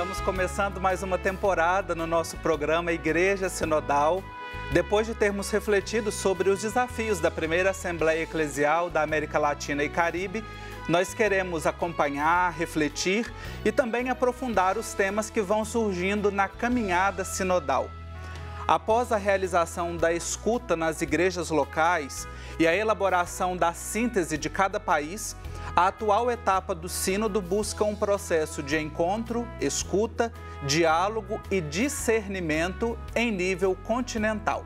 Estamos começando mais uma temporada no nosso programa Igreja Sinodal. Depois de termos refletido sobre os desafios da primeira Assembleia Eclesial da América Latina e Caribe, nós queremos acompanhar, refletir e também aprofundar os temas que vão surgindo na caminhada sinodal. Após a realização da escuta nas igrejas locais e a elaboração da síntese de cada país, a atual etapa do Sínodo busca um processo de encontro, escuta, diálogo e discernimento em nível continental.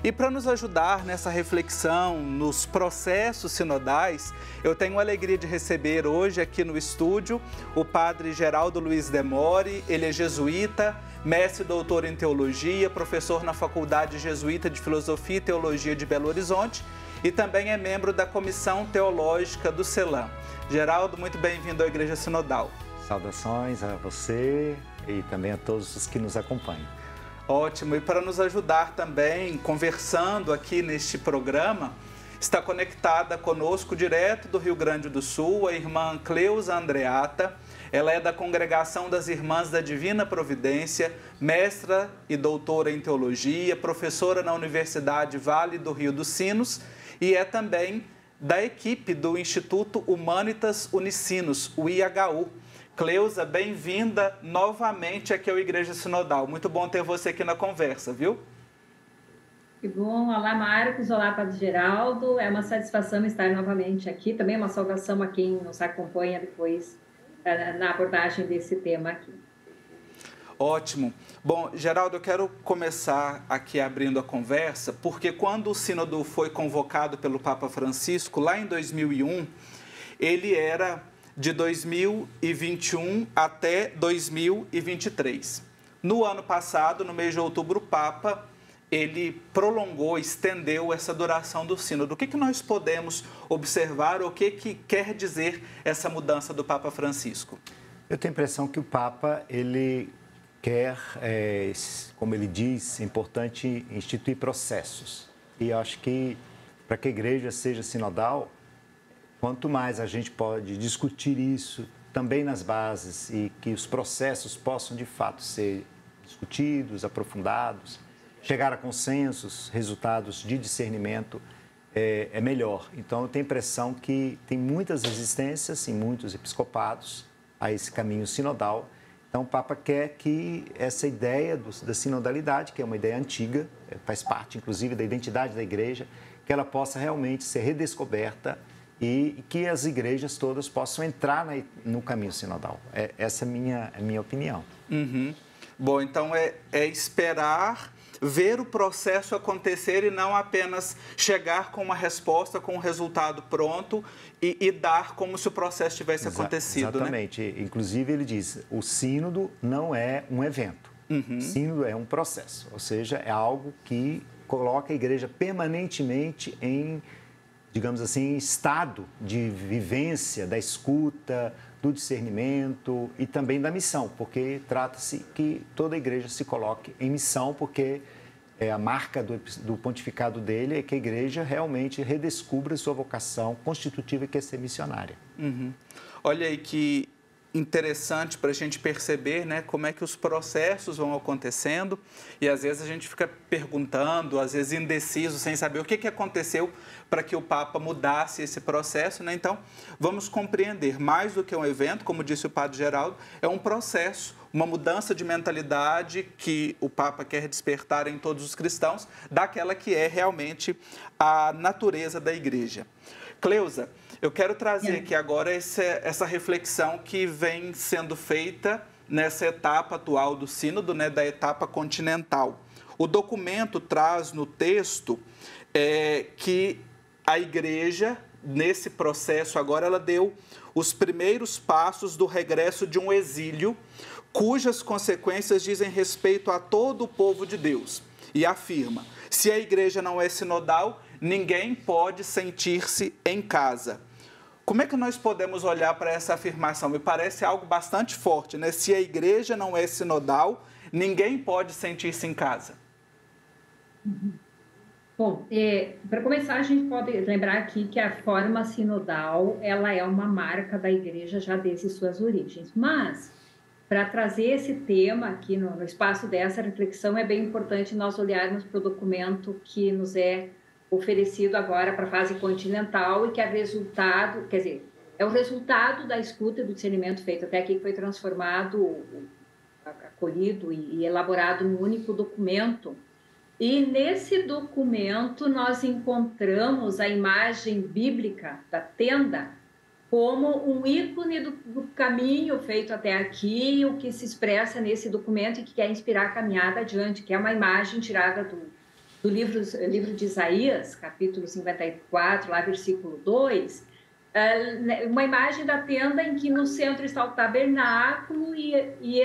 E para nos ajudar nessa reflexão, nos processos sinodais, eu tenho a alegria de receber hoje aqui no estúdio o padre Geraldo Luiz Demore. Ele é jesuíta, mestre e doutor em teologia, professor na Faculdade Jesuíta de Filosofia e Teologia de Belo Horizonte e também é membro da Comissão Teológica do CELAM. Geraldo, muito bem-vindo à Igreja Sinodal. Saudações a você e também a todos os que nos acompanham. Ótimo, e para nos ajudar também, conversando aqui neste programa, está conectada conosco direto do Rio Grande do Sul, a irmã Cleusa Andreata. Ela é da Congregação das Irmãs da Divina Providência, mestra e doutora em teologia, professora na Universidade Vale do Rio dos Sinos e é também da equipe do Instituto Humanitas Unicinos, o IHU. Cleusa, bem-vinda novamente aqui ao Igreja Sinodal. Muito bom ter você aqui na conversa, viu? Que bom. Olá, Marcos. Olá, Padre Geraldo. É uma satisfação estar novamente aqui. Também uma saudação a quem nos acompanha depois na abordagem desse tema aqui. Ótimo. Bom, Geraldo, eu quero começar aqui abrindo a conversa, porque quando o Sínodo foi convocado pelo Papa Francisco, lá em 2001, ele era de 2021 até 2023. No ano passado, no mês de outubro, o Papa, ele prolongou, estendeu essa duração do Sínodo. O que nós podemos observar, ou o que quer dizer essa mudança do Papa Francisco? Eu tenho a impressão que o Papa, ele quer, como ele diz, é importante instituir processos. E eu acho que, para que a igreja seja sinodal, quanto mais a gente pode discutir isso também nas bases e que os processos possam, de fato, ser discutidos, aprofundados, chegar a consensos, resultados de discernimento, é melhor. Então, eu tenho a impressão que tem muitas resistências em muitos episcopados a esse caminho sinodal. Então, o Papa quer que essa ideia da sinodalidade, que é uma ideia antiga, faz parte, inclusive, da identidade da igreja, que ela possa realmente ser redescoberta e que as igrejas todas possam entrar no caminho sinodal. Essa é a minha opinião. Uhum. Bom, então é esperar, ver o processo acontecer e não apenas chegar com uma resposta, com um resultado pronto e dar como se o processo tivesse acontecido. Exatamente. Né? Inclusive, ele diz, o sínodo não é um evento. Uhum. Sínodo é um processo, ou seja, é algo que coloca a igreja permanentemente em, digamos assim, estado de vivência da escuta, do discernimento e também da missão, porque trata-se que toda a igreja se coloque em missão, porque a marca do pontificado dele é que a igreja realmente redescubra sua vocação constitutiva, que é ser missionária. Uhum. Olha aí que interessante para a gente perceber, né, como é que os processos vão acontecendo e às vezes a gente fica perguntando, às vezes indeciso, sem saber o que aconteceu para que o Papa mudasse esse processo, né? Então, vamos compreender, mais do que um evento, como disse o Padre Geraldo, é um processo, uma mudança de mentalidade que o Papa quer despertar em todos os cristãos, daquela que é realmente a natureza da Igreja. Cleusa, eu quero trazer aqui agora essa reflexão que vem sendo feita nessa etapa atual do Sínodo, né, da etapa continental. O documento traz no texto que a Igreja, nesse processo agora, ela deu os primeiros passos do regresso de um exílio, cujas consequências dizem respeito a todo o povo de Deus. E afirma, se a Igreja não é sinodal, ninguém pode sentir-se em casa. Como é que nós podemos olhar para essa afirmação? Me parece algo bastante forte, né? Se a igreja não é sinodal, ninguém pode sentir-se em casa. Bom, para começar, a gente pode lembrar aqui que a forma sinodal, ela é uma marca da igreja já desde suas origens. Mas para trazer esse tema aqui no espaço dessa reflexão, é bem importante nós olharmos para o documento que nos é oferecido agora para a fase continental e que é resultado, quer dizer, é o resultado da escuta e do discernimento feito até aqui, que foi transformado, acolhido e elaborado num único documento. E nesse documento nós encontramos a imagem bíblica da tenda como um ícone do caminho feito até aqui, o que se expressa nesse documento e que quer inspirar a caminhada adiante, que é uma imagem tirada do livro de Isaías, capítulo 54, lá versículo 2, uma imagem da tenda em que no centro está o tabernáculo e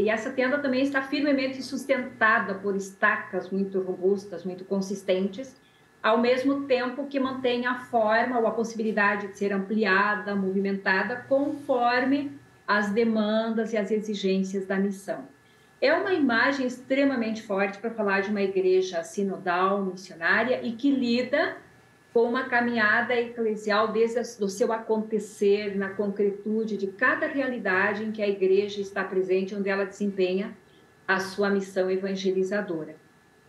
essa tenda também está firmemente sustentada por estacas muito robustas, muito consistentes, ao mesmo tempo que mantém a forma ou a possibilidade de ser ampliada, movimentada, conforme as demandas e as exigências da missão. É uma imagem extremamente forte para falar de uma igreja sinodal, missionária, e que lida com uma caminhada eclesial desde o seu acontecer, na concretude de cada realidade em que a igreja está presente, onde ela desempenha a sua missão evangelizadora.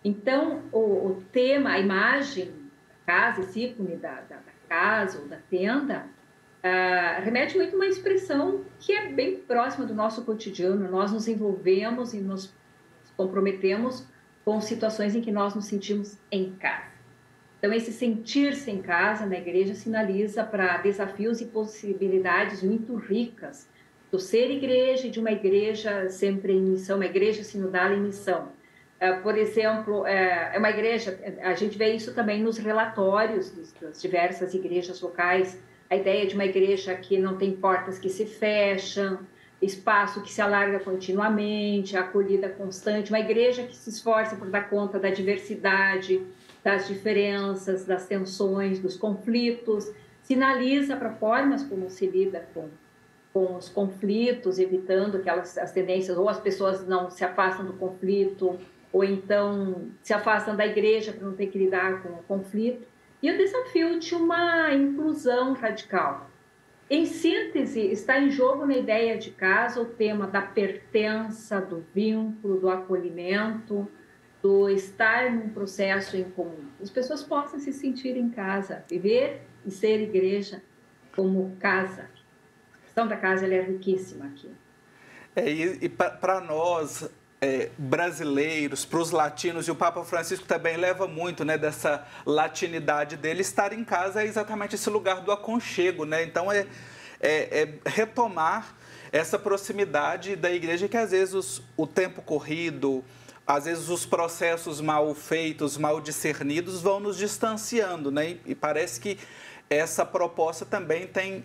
Então, o tema, a imagem da casa, esse ícone da casa ou da tenda, remete muito a uma expressão que é bem próxima do nosso cotidiano. Nós nos envolvemos e nos comprometemos com situações em que nós nos sentimos em casa. Então, esse sentir-se em casa na igreja sinaliza para desafios e possibilidades muito ricas do ser igreja e de uma igreja sempre em missão, uma igreja sinodal em missão. Por exemplo, é uma igreja, a gente vê isso também nos relatórios das diversas igrejas locais, a ideia de uma igreja que não tem portas que se fecham, espaço que se alarga continuamente, acolhida constante, uma igreja que se esforça por dar conta da diversidade, das diferenças, das tensões, dos conflitos, sinaliza para formas como se lida com os conflitos, evitando que as tendências, ou as pessoas não se afastam do conflito, ou então se afastam da igreja para não ter que lidar com o conflito. E o desafio de uma inclusão radical. Em síntese, está em jogo na ideia de casa o tema da pertença, do vínculo, do acolhimento, do estar num processo em comum. As pessoas possam se sentir em casa, viver e ser igreja como casa. A questão da casa ela é riquíssima aqui. E para nós, brasileiros, para os latinos, e o Papa Francisco também leva muito, né, dessa latinidade dele, estar em casa é exatamente esse lugar do aconchego, né? Então é retomar essa proximidade da igreja que às vezes o tempo corrido, às vezes os processos mal feitos, mal discernidos vão nos distanciando, né? E parece que essa proposta também tem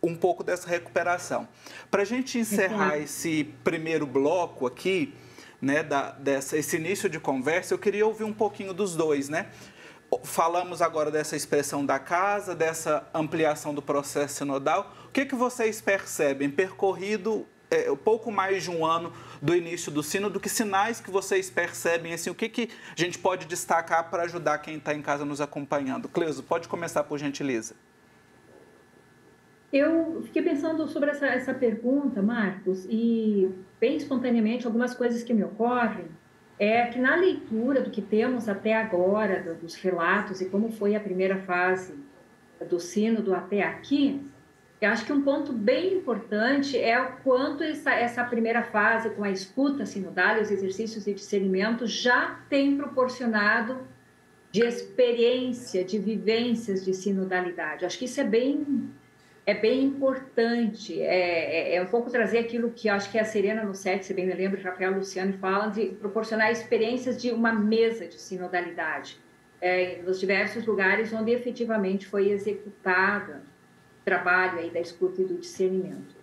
um pouco dessa recuperação. Para a gente encerrar esse primeiro bloco aqui, né, esse início de conversa, eu queria ouvir um pouquinho dos dois, né? Falamos agora dessa expressão da casa, dessa ampliação do processo sinodal. O que vocês percebem, percorrido pouco mais de um ano do início do sínodo, que sinais que vocês percebem, assim, o que a gente pode destacar para ajudar quem está em casa nos acompanhando? Cleusa, pode começar, por gentileza. Eu fiquei pensando sobre essa pergunta, Marcos, e bem espontaneamente algumas coisas que me ocorrem é que na leitura do que temos até agora, dos relatos e como foi a primeira fase do sínodo até aqui, eu acho que um ponto bem importante é o quanto essa primeira fase com a escuta sinodal e os exercícios de discernimento já tem proporcionado de experiência, de vivências de sinodalidade. Acho que isso é bem importante, um pouco trazer aquilo que eu acho que a Serena no SET, se bem me lembro, Rafael Luciano falam, de proporcionar experiências de uma mesa de sinodalidade, nos diversos lugares onde efetivamente foi executado o trabalho aí da escuta e do discernimento.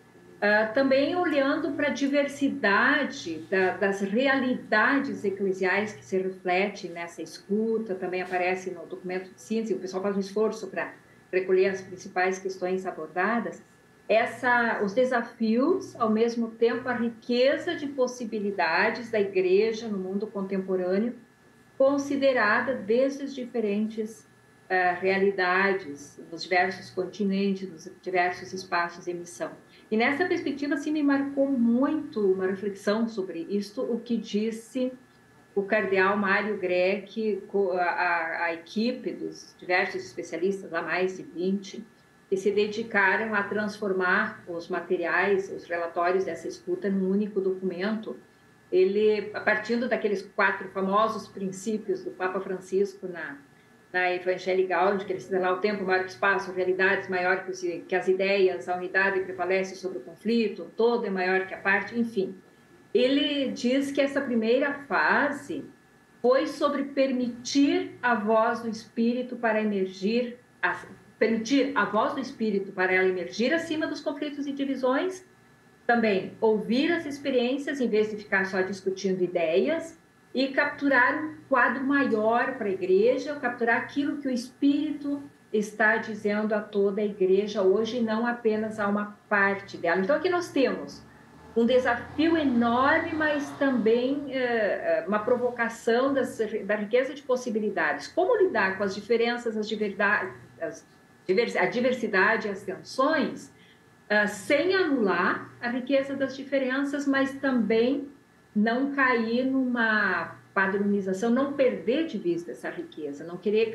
Também olhando para a diversidade das realidades eclesiais que se reflete nessa escuta, também aparece no documento de síntese, o pessoal faz um esforço para recolher as principais questões abordadas, os desafios, ao mesmo tempo a riqueza de possibilidades da igreja no mundo contemporâneo, considerada desde as diferentes realidades, nos diversos continentes, nos diversos espaços de missão. E nessa perspectiva, assim, me marcou muito uma reflexão sobre isto, o que disse o cardeal Mário Grech, a equipe dos diversos especialistas, há mais de 20, que se dedicaram a transformar os materiais, os relatórios dessa escuta, num único documento. Ele, partindo daqueles 4 famosos princípios do Papa Francisco na Evangelii Gaudium, que ele cita lá: o tempo maior que o espaço, realidades maior que as ideias, a unidade prevalece sobre o conflito, o todo é maior que a parte, enfim. Ele diz que essa primeira fase foi sobre permitir a voz do Espírito para emergir, permitir a voz do Espírito para ela emergir acima dos conflitos e divisões, também ouvir as experiências em vez de ficar só discutindo ideias, e capturar um quadro maior para a igreja, capturar aquilo que o Espírito está dizendo a toda a igreja hoje, não apenas a uma parte dela. Então, aqui nós temos um desafio enorme, mas também uma provocação da riqueza de possibilidades. Como lidar com as diferenças, a diversidade e as tensões, sem anular a riqueza das diferenças, mas também não cair numa padronização, não perder de vista essa riqueza, não querer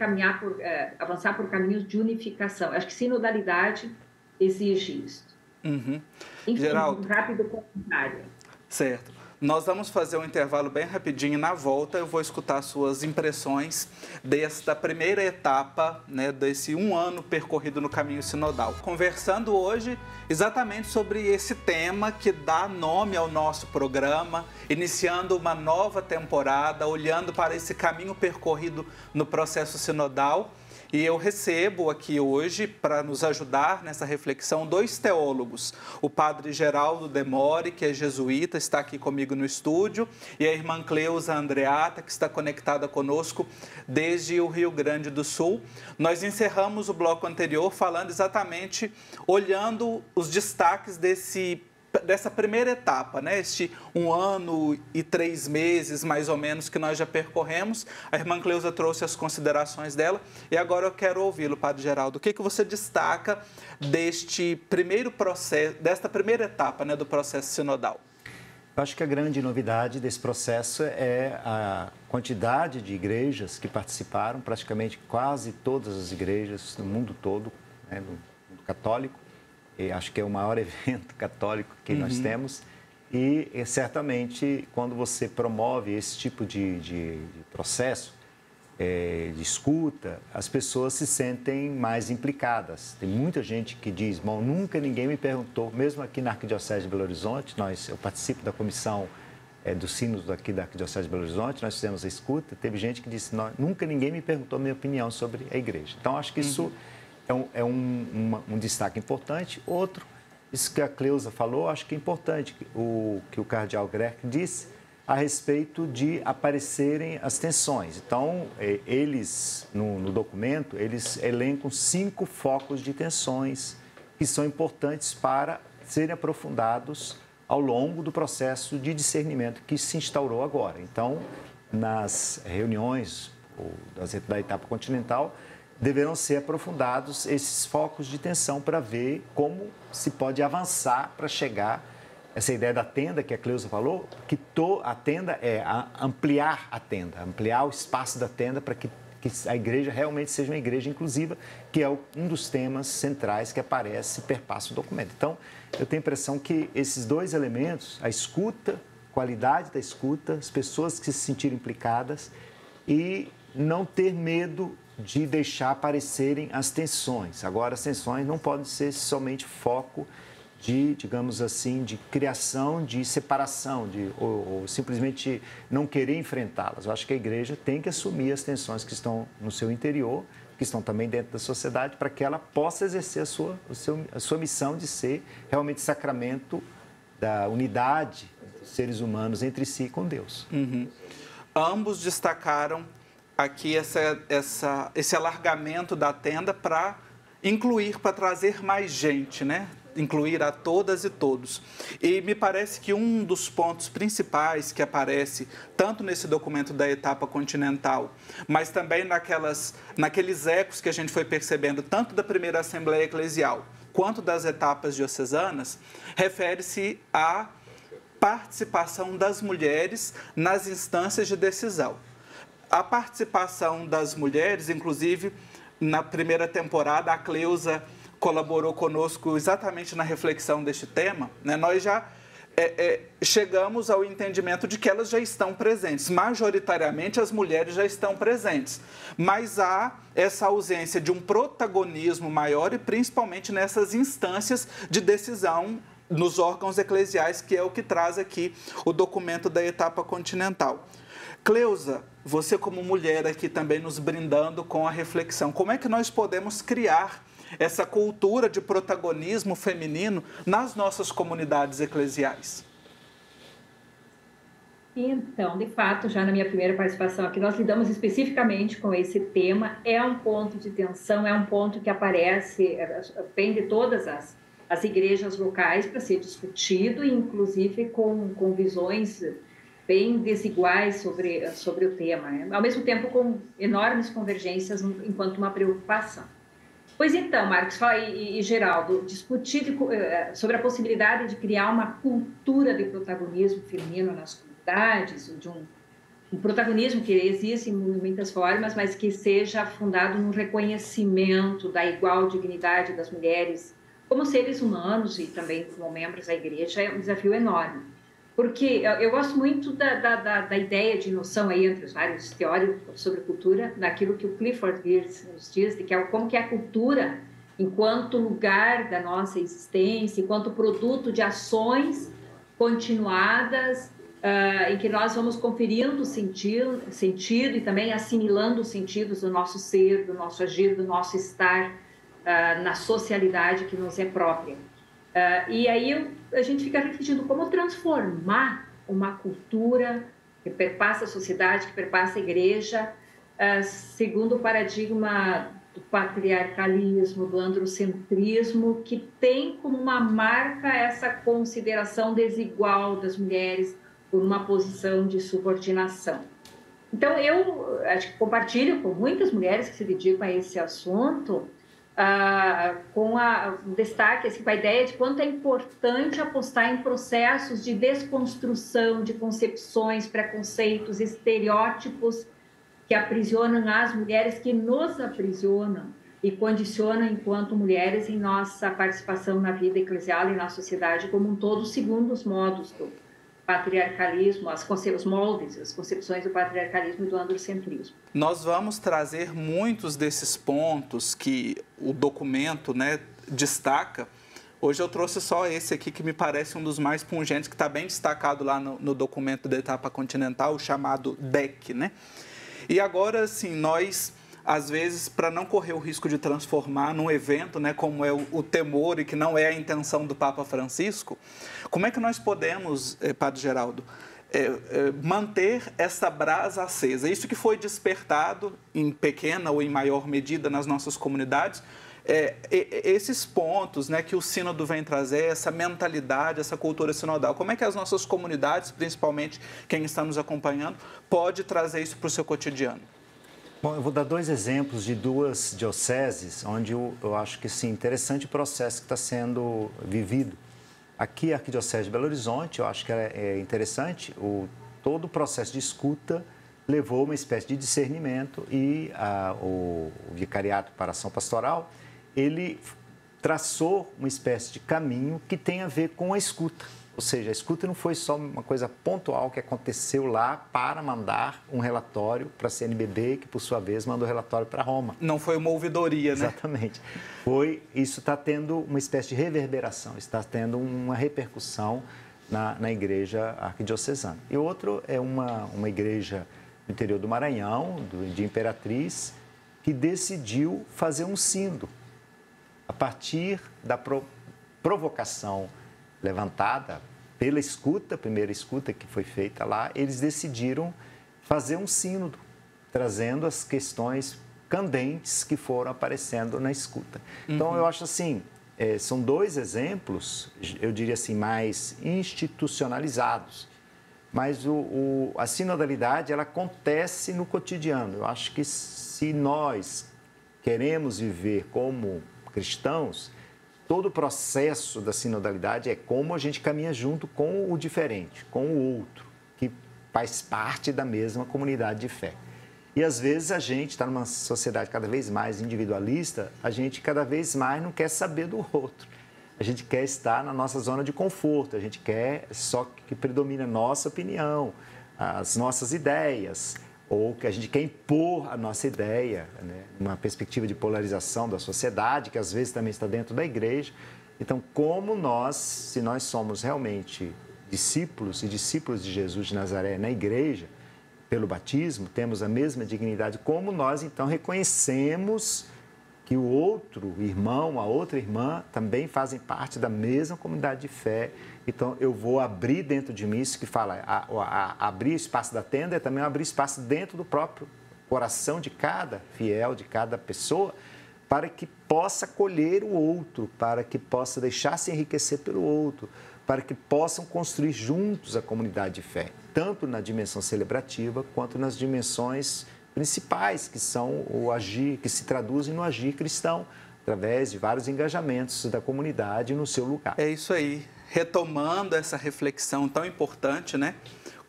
avançar por caminhos de unificação. Acho que sinodalidade exige isso. Uhum. Enfim, Geraldo, um rápido comentário. certo. Nós vamos fazer um intervalo bem rapidinho e na volta eu vou escutar suas impressões desta primeira etapa, né, desse 1 ano percorrido no caminho sinodal. Conversando hoje exatamente sobre esse tema que dá nome ao nosso programa, iniciando uma nova temporada, olhando para esse caminho percorrido no processo sinodal. E eu recebo aqui hoje, para nos ajudar nessa reflexão, 2 teólogos. O padre Geraldo Demore, que é jesuíta, está aqui comigo no estúdio, e a irmã Cleusa Andreata, que está conectada conosco desde o Rio Grande do Sul. Nós encerramos o bloco anterior falando exatamente, olhando os destaques dessa primeira etapa, né? Este 1 ano e 3 meses, mais ou menos, que nós já percorremos. A irmã Cleusa trouxe as considerações dela e agora eu quero ouvi-lo, Padre Geraldo. O que você destaca deste primeiro processo, desta primeira etapa, né, do processo sinodal? Eu acho que a grande novidade desse processo é a quantidade de igrejas que participaram, praticamente quase todas as igrejas do mundo todo, né, do mundo católico. E acho que é o maior evento católico que nós temos. E certamente, quando você promove esse tipo de processo, de escuta, as pessoas se sentem mais implicadas. Tem muita gente que diz: bom, nunca ninguém me perguntou, mesmo aqui na Arquidiocese de Belo Horizonte, eu participo da comissão do sínodo aqui da Arquidiocese de Belo Horizonte, nós fizemos a escuta, teve gente que disse: nunca ninguém me perguntou a minha opinião sobre a igreja. Então, acho que isso é um destaque importante. Outro, isso que a Cleusa falou, acho que é importante, que o cardeal Grech disse a respeito de aparecerem as tensões. Então, eles, no documento, eles elencam 5 focos de tensões que são importantes para serem aprofundados ao longo do processo de discernimento que se instaurou agora. Então, nas reuniões da etapa continental, deverão ser aprofundados esses focos de tensão para ver como se pode avançar para chegar essa ideia da tenda que a Cleusa falou, que a tenda é ampliar a tenda, ampliar o espaço da tenda para que a igreja realmente seja uma igreja inclusiva, que é um dos temas centrais que aparece e perpassa o documento. Então, eu tenho a impressão que esses 2 elementos, a escuta, qualidade da escuta, as pessoas que se sentirem implicadas e não ter medo de deixar aparecerem as tensões. Agora, as tensões não podem ser somente foco de, digamos assim, de criação, de separação, ou simplesmente não querer enfrentá-las. Eu acho que a igreja tem que assumir as tensões que estão no seu interior, que estão também dentro da sociedade, para que ela possa exercer a sua missão de ser realmente sacramento da unidade dos seres humanos entre si e com Deus. Ambos destacaram aqui esse alargamento da tenda para incluir, para trazer mais gente, né? Incluir a todas e todos. E me parece que um dos pontos principais que aparece tanto nesse documento da etapa continental, mas também naqueles ecos que a gente foi percebendo, tanto da primeira Assembleia Eclesial quanto das etapas diocesanas, refere-se à participação das mulheres nas instâncias de decisão. A participação das mulheres, inclusive, na primeira temporada, a Cleusa colaborou conosco exatamente na reflexão deste tema, né? Nós já chegamos ao entendimento de que elas já estão presentes. Majoritariamente, as mulheres já estão presentes, mas há essa ausência de um protagonismo maior e principalmente nessas instâncias de decisão nos órgãos eclesiais, que é o que traz aqui o documento da etapa continental. Cleusa, você como mulher aqui também nos brindando com a reflexão, como é que nós podemos criar essa cultura de protagonismo feminino nas nossas comunidades eclesiais? Então, de fato, já na minha primeira participação aqui, nós lidamos especificamente com esse tema. É um ponto de tensão, é um ponto que aparece, vem de todas as igrejas locais para ser discutido, inclusive com visões bem desiguais sobre o tema, né? Ao mesmo tempo com enormes convergências enquanto uma preocupação. Pois então, Marcos e Geraldo, discutir sobre a possibilidade de criar uma cultura de protagonismo feminino nas comunidades, de um protagonismo que existe em muitas formas, mas que seja fundado no reconhecimento da igual dignidade das mulheres como seres humanos e também como membros da igreja, é um desafio enorme. Porque eu gosto muito da ideia de noção aí entre os vários teóricos sobre cultura, naquilo que o Clifford Geertz nos diz, de que como que a cultura, enquanto lugar da nossa existência, enquanto produto de ações continuadas, em que nós vamos conferindo sentido e também assimilando os sentidos do nosso ser, do nosso agir, do nosso estar na socialidade que nos é própria. E aí a gente fica refletindo como transformar uma cultura que perpassa a sociedade, que perpassa a igreja, segundo o paradigma do patriarcalismo, do androcentrismo, que tem como uma marca essa consideração desigual das mulheres por uma posição de subordinação. Então, eu acho que compartilho com muitas mulheres que se dedicam a esse assunto, com o destaque, assim, com a ideia de quanto é importante apostar em processos de desconstrução de concepções, preconceitos, estereótipos que aprisionam as mulheres, que nos aprisionam e condicionam enquanto mulheres em nossa participação na vida eclesial e na sociedade como um todo, segundo os modos do patriarcalismo, os moldes, as concepções do patriarcalismo e do androcentrismo. Nós vamos trazer muitos desses pontos que o documento, né, destaca. Hoje eu trouxe só esse aqui, que me parece um dos mais pungentes, que está bem destacado lá no documento da etapa continental, chamado DEC, né? E agora, assim, nós, às vezes, para não correr o risco de transformar num evento, né, como é o temor e que não é a intenção do Papa Francisco, como é que nós podemos, Padre Geraldo, manter essa brasa acesa? Isso que foi despertado em pequena ou em maior medida nas nossas comunidades, esses pontos, né, que o sínodo vem trazer, essa mentalidade, essa cultura sinodal, como é que as nossas comunidades, principalmente quem está nos acompanhando, pode trazer isso para o seu cotidiano? Bom, eu vou dar dois exemplos de duas dioceses onde eu acho que, sim, interessante o processo que está sendo vivido. Aqui, a Arquidiocese de Belo Horizonte, eu acho que é interessante, todo o processo de escuta levou uma espécie de discernimento e o Vicariato para Ação Pastoral, ele traçou uma espécie de caminho que tem a ver com a escuta. Ou seja, a escuta não foi só uma coisa pontual que aconteceu lá para mandar um relatório para a CNBB, que, por sua vez, mandou relatório para Roma. Não foi uma ouvidoria, né? Exatamente. Isso está tendo uma espécie de reverberação, está tendo uma repercussão na igreja arquidiocesana. E outro é uma igreja do interior do Maranhão, de Imperatriz, que decidiu fazer um sínodo a partir da provocação levantada pela escuta, a primeira escuta que foi feita lá, eles decidiram fazer um sínodo, trazendo as questões candentes que foram aparecendo na escuta. Então, eu acho assim, são dois exemplos, eu diria assim, mais institucionalizados, mas a sinodalidade, ela acontece no cotidiano. Eu acho que se nós queremos viver como cristãos, todo o processo da sinodalidade é como a gente caminha junto com o diferente, com o outro, que faz parte da mesma comunidade de fé. E às vezes a gente está numa sociedade cada vez mais individualista, a gente cada vez mais não quer saber do outro. A gente quer estar na nossa zona de conforto, a gente quer só que predomine a nossa opinião, as nossas ideias, ou que a gente quer impor a nossa ideia, né? Uma perspectiva de polarização da sociedade, que às vezes também está dentro da igreja. Então, como nós, se nós somos realmente discípulos e discípulos de Jesus de Nazaré na igreja, pelo batismo, temos a mesma dignidade, como nós, então, reconhecemos que o outro irmão, a outra irmã, também fazem parte da mesma comunidade de fé. Então, eu vou abrir dentro de mim, isso que fala, abrir o espaço da tenda é também abrir espaço dentro do próprio coração de cada fiel, de cada pessoa, para que possa acolher o outro, para que possa deixar-se enriquecer pelo outro, para que possam construir juntos a comunidade de fé, tanto na dimensão celebrativa quanto nas dimensões principais, que são o agir, que se traduzem no agir cristão, através de vários engajamentos da comunidade no seu lugar. É isso aí. Retomando essa reflexão tão importante, né?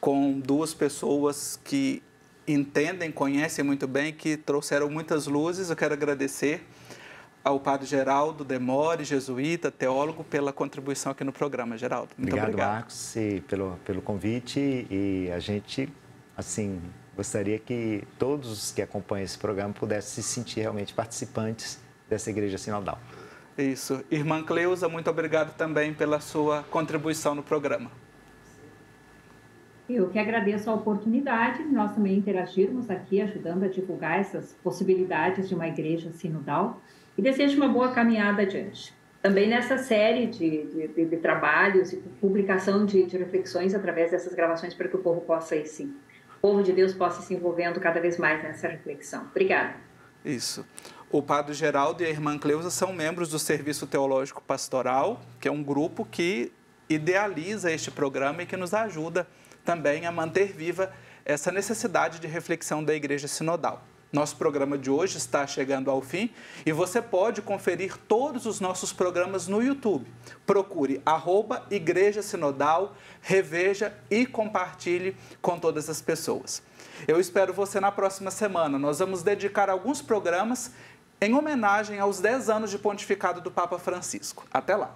Com duas pessoas que entendem, conhecem muito bem, que trouxeram muitas luzes, eu quero agradecer ao Padre Geraldo Demore, jesuíta, teólogo, pela contribuição aqui no programa. Geraldo, muito obrigado. Obrigado, Marcos, pelo convite, e a gente, assim, gostaria que todos os que acompanham esse programa pudessem se sentir realmente participantes dessa Igreja Sinodal. Isso. Irmã Cleusa, muito obrigado também pela sua contribuição no programa. Eu que agradeço a oportunidade de nós também interagirmos aqui, ajudando a divulgar essas possibilidades de uma igreja sinodal, e desejo uma boa caminhada adiante. Também nessa série de trabalhos e publicação de reflexões através dessas gravações, para que o povo possa ir, sim, o povo de Deus possa ir se envolvendo cada vez mais nessa reflexão. Obrigada. Isso. O Padre Geraldo e a Irmã Cleusa são membros do Serviço Teológico Pastoral, que é um grupo que idealiza este programa e que nos ajuda também a manter viva essa necessidade de reflexão da Igreja Sinodal. Nosso programa de hoje está chegando ao fim e você pode conferir todos os nossos programas no YouTube. Procure @Igreja Sinodal, reveja e compartilhe com todas as pessoas. Eu espero você na próxima semana. Nós vamos dedicar alguns programas em homenagem aos 10 anos de pontificado do Papa Francisco. Até lá!